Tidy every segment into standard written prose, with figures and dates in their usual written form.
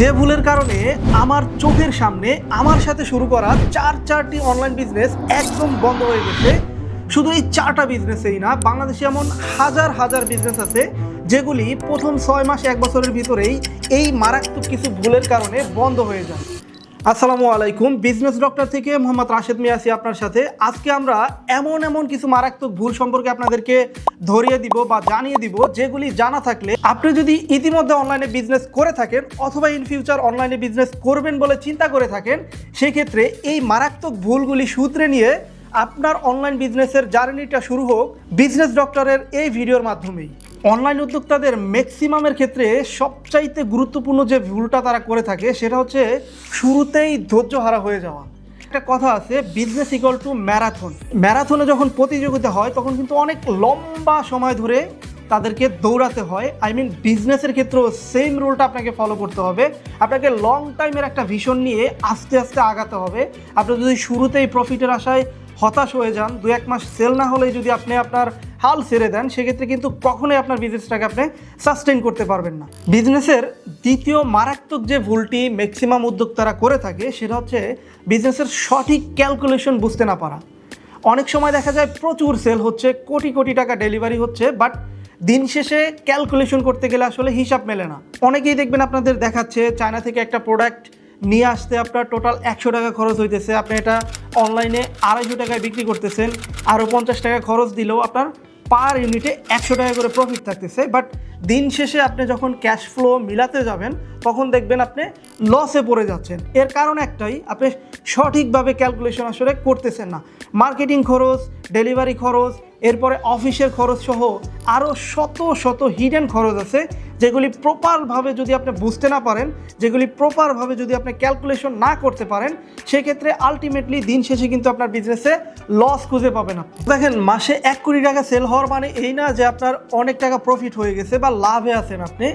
যে ভুলের কারণে আমার চোখের সামনে আমার সাথে শুরু করা চারটি অনলাইন বিজনেস একদম বন্ধ হয়ে গেছে। শুধু এই 4টা বিজনেসেই না, বাংলাদেশে এমন হাজার হাজার বিজনেস আছে যেগুলি প্রথম 6 মাস 1 বছরের ভিতরেই এই মারাত্মক কিছু ভুলের কারণে বন্ধ হয়ে যায়। আসসালামু আলাইকুম, বিজনেস ডক্টর থেকে মোহাম্মদ রাশেদ মিয়া আছি আপনার সাথে। আজকে আমরা এমন কিছু মারাত্মক ভুল সম্পর্কে আপনাদেরকে ধরিয়ে দিব বা জানিয়ে দিব, যেগুলি জানা থাকলে আপনি যদি ইতিমধ্যে অনলাইনে বিজনেস করে থাকেন অথবা ইন ফিউচার অনলাইনে বিজনেস করবেন বলে চিন্তা করে থাকেন, সেক্ষেত্রে এই মারাত্মক ভুলগুলি সূত্রে নিয়ে আপনার অনলাইন বিজনেসের জার্নিটা শুরু হোক বিজনেস ডক্টরের এই ভিডিওর মাধ্যমেই। অনলাইন উদ্যোক্তাদের ম্যাক্সিমামের ক্ষেত্রে সবচাইতে গুরুত্বপূর্ণ যে ভুলটা তারা করে থাকে সেটা হচ্ছে শুরুতেই ধৈর্যহারা হয়ে যাওয়া। একটা কথা আছে, বিজনেস ইকুয়াল টু ম্যারাথন। ম্যারাথনে যখন প্রতিযোগিতা হয় তখন কিন্তু অনেক লম্বা সময় ধরে তাদেরকে দৌড়াতে হয়। বিজনেসের ক্ষেত্রেও সেম রুলটা আপনাকে ফলো করতে হবে। আপনাকে লং টাইমের একটা ভিশন নিয়ে আস্তে আস্তে আগাতে হবে। আপনি যদি শুরুতেই প্রফিটের আশায় হতাশ হয়ে যান, 2-1 মাস সেল না হলেই যদি আপনি আপনার হাল ছেড়ে দেন, সেক্ষেত্রে কিন্তু কখনোই আপনার বিজনেসটাকে আপনি সাস্টেইন করতে পারবেন না। বিজনেসের দ্বিতীয় মারাত্মক যে ভুলটি ম্যাক্সিমাম উদ্যোক্তারা করে থাকে সেটা হচ্ছে বিজনেসের সঠিক ক্যালকুলেশন বুঝতে না পারা। অনেক সময় দেখা যায় প্রচুর সেল হচ্ছে, কোটি কোটি টাকা ডেলিভারি হচ্ছে, বাট দিন শেষে ক্যালকুলেশন করতে গেলে আসলে হিসাব মেলে না। অনেকেই দেখবেন আপনাদের দেখাচ্ছে চায়না থেকে একটা প্রোডাক্ট নিয়ে আসতে আপনার টোটাল 100 টাকা খরচ হইতেছে, আপনি এটা অনলাইনে 250 টাকায় বিক্রি করতেছেন, আরও 50 টাকা খরচ দিলেও আপনার পার ইউনিটে 100 টাকা করে প্রফিট থাকতেছে। বাট দিন শেষে আপনি যখন ক্যাশ ফ্লো মিলাতে যাবেন তখন দেখবেন আপনি লসে পড়ে যাচ্ছেন। এর কারণ একটাই, আপনি সঠিকভাবে ক্যালকুলেশন আসলে করতেছেন না। মার্কেটিং খরচ, ডেলিভারি খরচ, এরপরে অফিসের খরচ সহ আরও শত হিডেন খরচ আছে, যেগুলি প্রপারভাবে যদি আপনি বুঝতে না পারেন, যেগুলি প্রপারভাবে যদি আপনি ক্যালকুলেশন না করতে পারেন, সেক্ষেত্রে আলটিমেটলি দিন শেষে কিন্তু আপনার বিজনেসে লস খুঁজে পাবেন। দেখেন, মাসে 1 কোটি টাকা সেল হওয়ার মানে এই না যে আপনার অনেক টাকা প্রফিট হয়ে গেছে বা লাভে আছেন আপনি।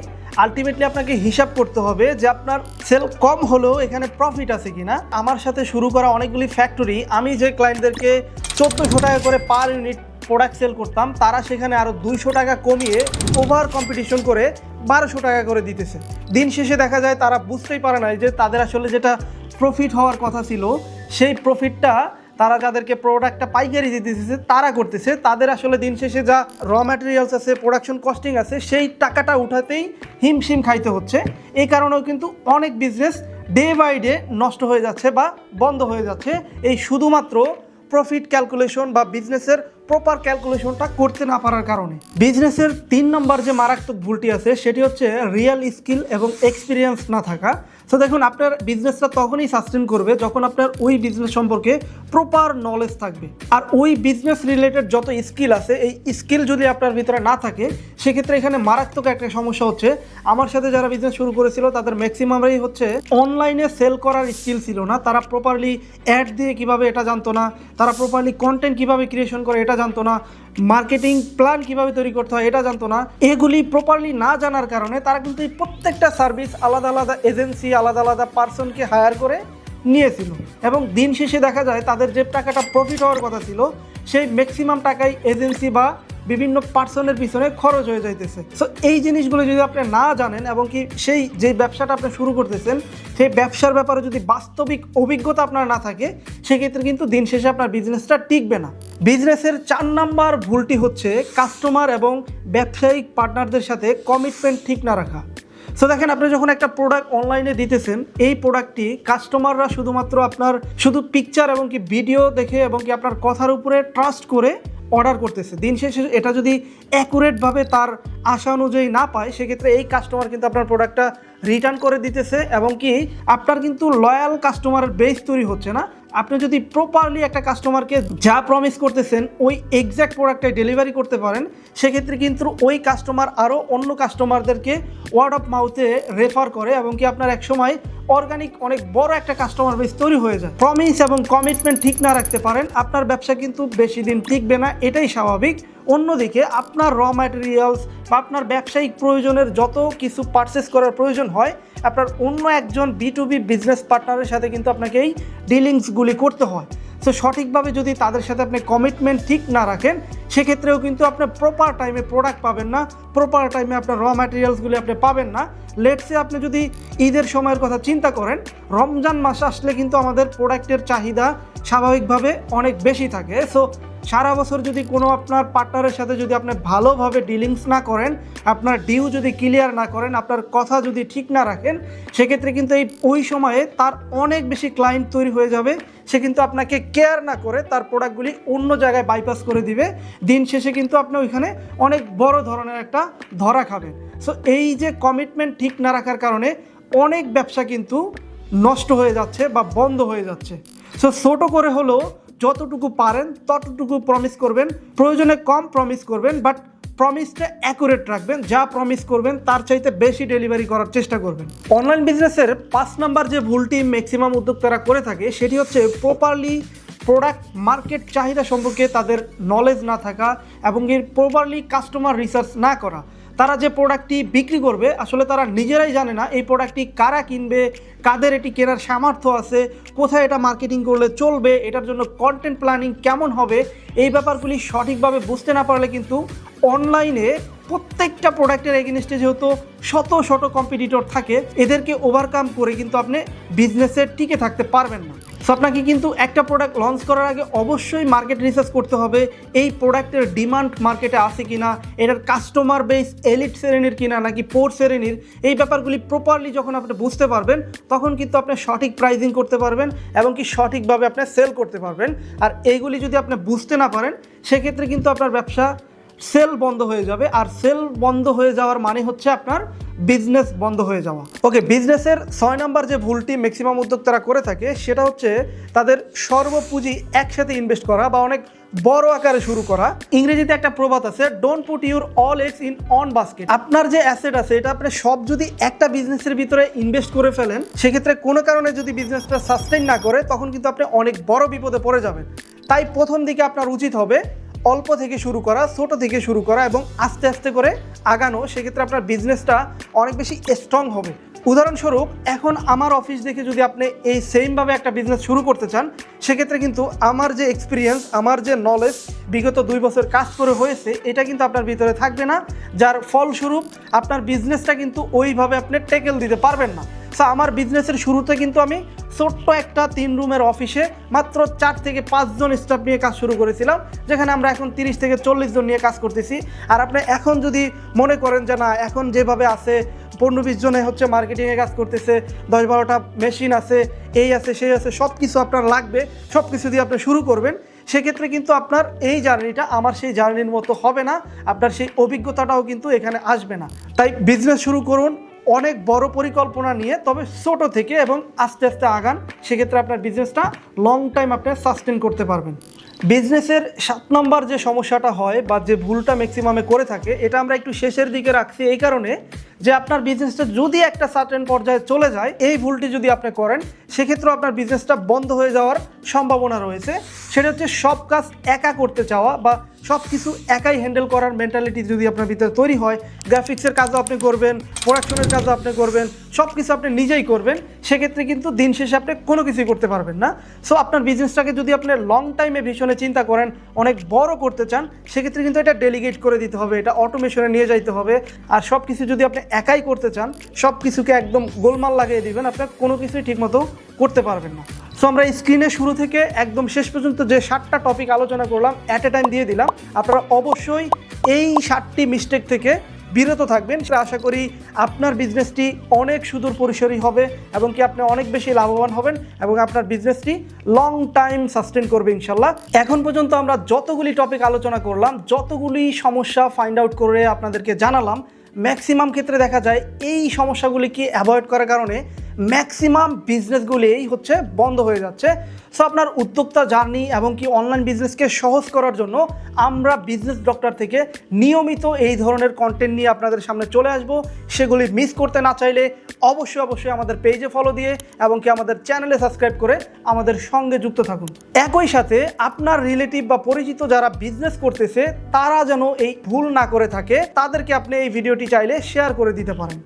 আলটিমেটলি আপনাকে হিসাব করতে হবে যে আপনার সেল কম হলেও এখানে প্রফিট আছে কিনা। আমার সাথে শুরু করা অনেকগুলি ফ্যাক্টরি, আমি যে ক্লায়েন্টদেরকে 1400 টাকা করে পার ইউনিট প্রোডাক্ট সেল করতাম, তারা সেখানে আরও 200 টাকা কমিয়ে ওভার কম্পিটিশন করে 1200 টাকা করে দিতেছে। দিন শেষে দেখা যায় তারা বুঝতেই পারে না যে তাদের আসলে যেটা প্রফিট হওয়ার কথা ছিল, সেই প্রফিটটা তারা যাদেরকে প্রোডাক্টটা পাইকারি দিতেছে তারা করতেছে। তাদের আসলে দিন শেষে যা র ম্যাটেরিয়ালস আছে, প্রোডাকশন কস্টিং আছে, সেই টাকাটা উঠাতেই হিমশিম খাইতে হচ্ছে। এই কারণেও কিন্তু অনেক বিজনেস ডে বাই ডে নষ্ট হয়ে যাচ্ছে বা বন্ধ হয়ে যাচ্ছে, এই শুধুমাত্র প্রফিট ক্যালকুলেশন বা বিজনেসের প্রপার ক্যালকুলেশনটা করতে না পারার কারণে। বিজনেসের 3 নম্বর যে মারাত্মক ভুলটি আছে সেটি হচ্ছে রিয়েল স্কিল এবং এক্সপিরিয়েন্স না থাকা। তো দেখুন, আপনার বিজনেসটা তখনই সাস্টেন করবে যখন আপনার ওই বিজনেস সম্পর্কে প্রপার নলেজ থাকবে। আর ওই বিজনেস রিলেটেড যত স্কিল আছে, এই স্কিল যদি আপনার ভিতরে না থাকে, সেক্ষেত্রে এখানে মারাত্মক একটা সমস্যা হচ্ছে। আমার সাথে যারা বিজনেস শুরু করেছিল তাদের ম্যাক্সিমামরাই হচ্ছে অনলাইনে সেল করার স্কিল ছিল না। তারা প্রপারলি অ্যাড দিয়ে কিভাবে এটা জানতো না, তারা প্রপারলি কন্টেন্ট কিভাবে ক্রিয়েশন করে এটা জানতো না, মার্কেটিং প্ল্যান কিভাবে তৈরি করতে হয় এটা জানতো না। এগুলি প্রপারলি না জানার কারণে তারা কিন্তু এই প্রত্যেকটা সার্ভিস আলাদা আলাদা এজেন্সি, আলাদা আলাদা পার্সনকে হায়ার করে নিয়েছিল, এবং দিন শেষে দেখা যায় তাদের যে টাকাটা প্রফিট হওয়ার কথা ছিল সেই ম্যাক্সিমাম টাকাই এজেন্সি বা বিভিন্ন পার্সনের পিছনে খরচ হয়ে যাইতেছে। সো এই জিনিসগুলো যদি আপনি না জানেন এবং কি সেই যে ব্যবসাটা আপনি শুরু করতেছেন সেই ব্যবসার ব্যাপারে যদি বাস্তবিক অভিজ্ঞতা আপনার না থাকে, সেক্ষেত্রে কিন্তু দিন শেষে আপনার বিজনেসটা টিকবে না। বিজনেসের 4 নম্বর ভুলটি হচ্ছে কাস্টমার এবং ব্যবসায়িক পার্টনারদের সাথে কমিটমেন্ট ঠিক না রাখা। সো দেখেন, আপনি যখন একটা প্রোডাক্ট অনলাইনে দিতেছেন, এই প্রোডাক্টটি কাস্টমাররা শুধুমাত্র আপনার শুধু পিকচার এবং কি ভিডিও দেখে এবং কি আপনার কথার উপরে ট্রাস্ট করে অর্ডার করতেছে। দিন শেষে এটা যদি অ্যাকুরেটভাবে তার আশা অনুযায়ী না পায়, সেক্ষেত্রে এই কাস্টমার কিন্তু আপনার প্রোডাক্টটা রিটার্ন করে দিতেছে এবং কি আপনার কিন্তু লয়াল কাস্টমারের বেস তৈরি হচ্ছে না। আপনি যদি প্রপারলি একটা কাস্টমারকে যা প্রমিস করতেছেন ওই এক্স্যাক্ট প্রোডাক্টটাই ডেলিভারি করতে পারেন, সেক্ষেত্রে কিন্তু ওই কাস্টমার আরও অন্য কাস্টমারদেরকে ওয়ার্ড অফ মাউথে রেফার করে এবং কি আপনার একসময় অর্গানিক অনেক বড় একটা কাস্টমার বেস তৈরি হয়ে যায়। প্রমিস এবং কমিটমেন্ট ঠিক না রাখতে পারেন, আপনার ব্যবসা কিন্তু বেশি দিন টিকবে না, এটাই স্বাভাবিক। অন্যদিকে আপনার র ম্যাটেরিয়ালস বা আপনার ব্যবসায়িক প্রয়োজনের যত কিছু পারচেস করার প্রয়োজন হয়, আপনার অন্য একজন B2B বিজনেস পার্টনারের সাথে কিন্তু আপনাকে এই ডিলিংসগুলি করতে হয়। সো সঠিকভাবে যদি তাদের সাথে আপনি কমিটমেন্ট ঠিক না রাখেন, সেক্ষেত্রেও কিন্তু আপনার প্রপার টাইমে প্রোডাক্ট পাবেন না, প্রপার টাইমে আপনার র ম্যাটেরিয়ালসগুলি আপনি পাবেন না। লেটসে আপনি যদি ঈদের সময়ের কথা চিন্তা করেন, রমজান মাস আসলে কিন্তু আমাদের প্রোডাক্টের চাহিদা স্বাভাবিকভাবে অনেক বেশি থাকে। সো সারা বছর যদি কোনো আপনার পার্টনারের সাথে যদি আপনি ভালোভাবে ডিলিংস না করেন, আপনার ডিউ যদি ক্লিয়ার না করেন, আপনার কথা যদি ঠিক না রাখেন, সেক্ষেত্রে কিন্তু ওই সময়ে তার অনেক বেশি ক্লায়েন্ট তৈরি হয়ে যাবে। সে কিন্তু আপনাকে কেয়ার না করে তার প্রোডাক্টগুলি অন্য জায়গায় বাইপাস করে দিবে। দিন শেষে কিন্তু আপনি ওইখানে অনেক বড় ধরনের একটা ধরা খাবেন। সো এই যে কমিটমেন্ট ঠিক না রাখার কারণে অনেক ব্যবসা কিন্তু নষ্ট হয়ে যাচ্ছে বা বন্ধ হয়ে যাচ্ছে। সো ছোটো করে হলেও যতটুকু পারেন ততটুকু প্রমিস করবেন, প্রয়োজনে কম প্রমিস করবেন, বাট প্রমিসটা অ্যাকুরেট রাখবেন। যা প্রমিস করবেন তার চাইতে বেশি ডেলিভারি করার চেষ্টা করবেন। অনলাইন বিজনেসের 5 নাম্বার যে ভুলটি ম্যাক্সিমাম উদ্যোক্তারা করে থাকে সেটি হচ্ছে প্রপারলি প্রোডাক্ট মার্কেট চাহিদা সম্পর্কে তাদের নলেজ না থাকা এবং এর প্রপারলি কাস্টমার রিসার্চ না করা। তারা যে প্রোডাক্টটি বিক্রি করবে আসলে তারা নিজেরাই জানে না এই প্রোডাক্টটি কারা কিনবে, কাদের এটি কেনার সামর্থ্য আছে, কোথায় এটা মার্কেটিং করলে চলবে, এটার জন্য কন্টেন্ট প্ল্যানিং কেমন হবে, এই ব্যাপারগুলি সঠিকভাবে বুঝতে না পারলে কিন্তু অনলাইনে প্রত্যেকটা প্রোডাক্টের এগেনস্টে যেহেতু শত শত কম্পিটিটর থাকে, এদেরকে ওভারকাম করে কিন্তু আপনি বিজনেসে টিকে থাকতে পারবেন না। সো আপনাকে কিন্তু একটা প্রোডাক্ট লঞ্চ করার আগে অবশ্যই মার্কেট রিসার্চ করতে হবে, এই প্রোডাক্টের ডিমান্ড মার্কেটে আছে কিনা, এটার কাস্টমার বেস এলিট শ্রেণীর কিনা নাকি পোর শ্রেণীর, এই ব্যাপারগুলি প্রপারলি যখন আপনি বুঝতে পারবেন তখন কিন্তু আপনি সঠিক প্রাইজিং করতে পারবেন এবং কি সঠিকভাবে আপনি সেল করতে পারবেন। আর এইগুলি যদি আপনি বুঝতে না পারেন সেক্ষেত্রে কিন্তু আপনার ব্যবসা সেল বন্ধ হয়ে যাবে, আর সেল বন্ধ হয়ে যাওয়ার মানে হচ্ছে আপনার বিজনেস বন্ধ হয়ে যাওয়া। ওকে, বিজনেসের 6 নাম্বার যে ভুলটি ম্যাক্সিমাম উদ্যোক্তারা করে থাকে সেটা হচ্ছে তাদের সর্বপুঁজি একসাথে ইনভেস্ট করা বা অনেক বড় আকারে শুরু করা। ইংরেজিতে একটা প্রবাদ আছে, don't put your all eggs in on basket. আপনার যে অ্যাসেট আছে এটা আপনি সব যদি একটা বিজনেসের ভিতরে ইনভেস্ট করে ফেলেন, সেক্ষেত্রে কোনো কারণে যদি বিজনেসটা সাস্টেইন না করে তখন কিন্তু আপনি অনেক বড় বিপদে পড়ে যাবেন। তাই প্রথম দিকে আপনার উচিত হবে অল্প থেকে শুরু করা, ছোট থেকে শুরু করা এবং আস্তে আস্তে করে আগানো। সেক্ষেত্রে আপনার বিজনেসটা অনেক বেশি স্ট্রং হবে। উদাহরণস্বরূপ এখন আমার অফিস দেখে যদি আপনি এই সেমভাবে একটা বিজনেস শুরু করতে চান, সেক্ষেত্রে কিন্তু আমার যে এক্সপিরিয়েন্স, আমার যে নলেজ বিগত 2 বছর কাজ করে হয়েছে, এটা কিন্তু আপনার ভিতরে থাকবে না, যার ফলস্বরূপ আপনার বিজনেসটা কিন্তু ওইভাবে আপনি ট্যাকেল দিতে পারবেন না। সো আমার বিজনেসের শুরুতে কিন্তু আমি ছোট্ট একটা 3 রুমের অফিসে মাত্র 4 থেকে 5 জন স্টাফ নিয়ে কাজ শুরু করেছিলাম, যেখানে আমরা এখন 30 থেকে 40 জন নিয়ে কাজ করতেছি। আর আপনি এখন যদি মনে করেন যে না, এখন যেভাবে আছে 15-20 জনে হচ্ছে মার্কেটিংয়ে কাজ করতেছে, 10-12টা মেশিন আছে, এই আছে সেই আছে, সব কিছু আপনার লাগবে, সব কিছু দিয়ে আপনি শুরু করবেন, সেক্ষেত্রে কিন্তু আপনার এই জার্নিটা আমার সেই জার্নির মতো হবে না, আপনার সেই অভিজ্ঞতাটাও কিন্তু এখানে আসবে না। তাই বিজনেস শুরু করুন অনেক বড় পরিকল্পনা নিয়ে, তবে ছোট থেকে এবং আস্তে আস্তে আগান। সেক্ষেত্রে আপনার বিজনেসটা লং টাইম আপনি সাস্টেন করতে পারবেন। বিজনেসের 7 নম্বর যে সমস্যাটা হয় বা যে ভুলটা ম্যাক্সিমামে করে থাকে, এটা আমরা একটু শেষের দিকে রাখছি এই কারণে যে আপনার বিজনেসটা যদি একটা সার্টেন পর্যায়ে চলে যায়, এই ভুলটি যদি আপনি করেন, সেক্ষেত্রে আপনার বিজনেসটা বন্ধ হয়ে যাওয়ার সম্ভাবনা রয়েছে। সেটা হচ্ছে সব কাজ একা করতে চাওয়া বা সব কিছু একাই হ্যান্ডেল করার মেন্টালিটি যদি আপনার ভিতরে তৈরি হয়, গ্রাফিক্সের কাজও আপনি করবেন, প্রোডাকশনের কাজও আপনি করবেন, সব কিছু আপনি নিজেই করবেন, সেক্ষেত্রে কিন্তু দিন শেষে আপনি কোনো কিছুই করতে পারবেন না। সো আপনার বিজনেসটাকে যদি আপনি লং টাইমে ভীষণে চিন্তা করেন, অনেক বড় করতে চান, সেক্ষেত্রে কিন্তু এটা ডেলিগেট করে দিতে হবে, এটা অটোমেশনে নিয়ে যাইতে হবে। আর সব কিছু যদি আপনি একাই করতে চান, সব কিছুকে একদম গোলমাল লাগিয়ে দিবেন, আপনার কোনো কিছুই ঠিকমতো করতে পারবেন না। সো আমরা স্ক্রিনে শুরু থেকে একদম শেষ পর্যন্ত যে 7টা টপিক আলোচনা করলাম, অ্যাট এ টাইম দিয়ে দিলাম। আপনারা অবশ্যই এই 7টি মিস্টেক থেকে বিরত থাকবেন। আশা করি আপনার বিজনেসটি অনেক সুদূর পরিসরী হবে এবং কি আপনি অনেক বেশি লাভবান হবেন এবং আপনার বিজনেসটি লং টাইম সাস্টেন করবে ইনশাল্লাহ। এখন পর্যন্ত আমরা যতগুলি টপিক আলোচনা করলাম, যতগুলি সমস্যা ফাইন্ড আউট করে আপনাদেরকে জানালাম, ম্যাক্সিমাম ক্ষেত্রে দেখা যায় এই সমস্যাগুলিকে অ্যাভয়েড করার কারণে ম্যাক্সিমাম বিজনেসগুলিই হচ্ছে বন্ধ হয়ে যাচ্ছে। সো আপনার উদ্যোক্তা জার্নি এবং কি অনলাইন বিজনেসকে সহজ করার জন্য আমরা বিজনেস ডক্টর থেকে নিয়মিত এই ধরনের কন্টেন্ট নিয়ে আপনাদের সামনে চলে আসব। সেগুলি মিস করতে না চাইলে অবশ্যই আমাদের পেজে ফলো দিয়ে এবং কি আমাদের চ্যানেলে সাবস্ক্রাইব করে আমাদের সঙ্গে যুক্ত থাকুন। একই সাথে আপনার রিলেটিভ বা পরিচিত যারা বিজনেস করতেছে, তারা যেন এই ভুল না করে থাকে, তাদেরকে আপনি এই ভিডিওটি চাইলে শেয়ার করে দিতে পারেন।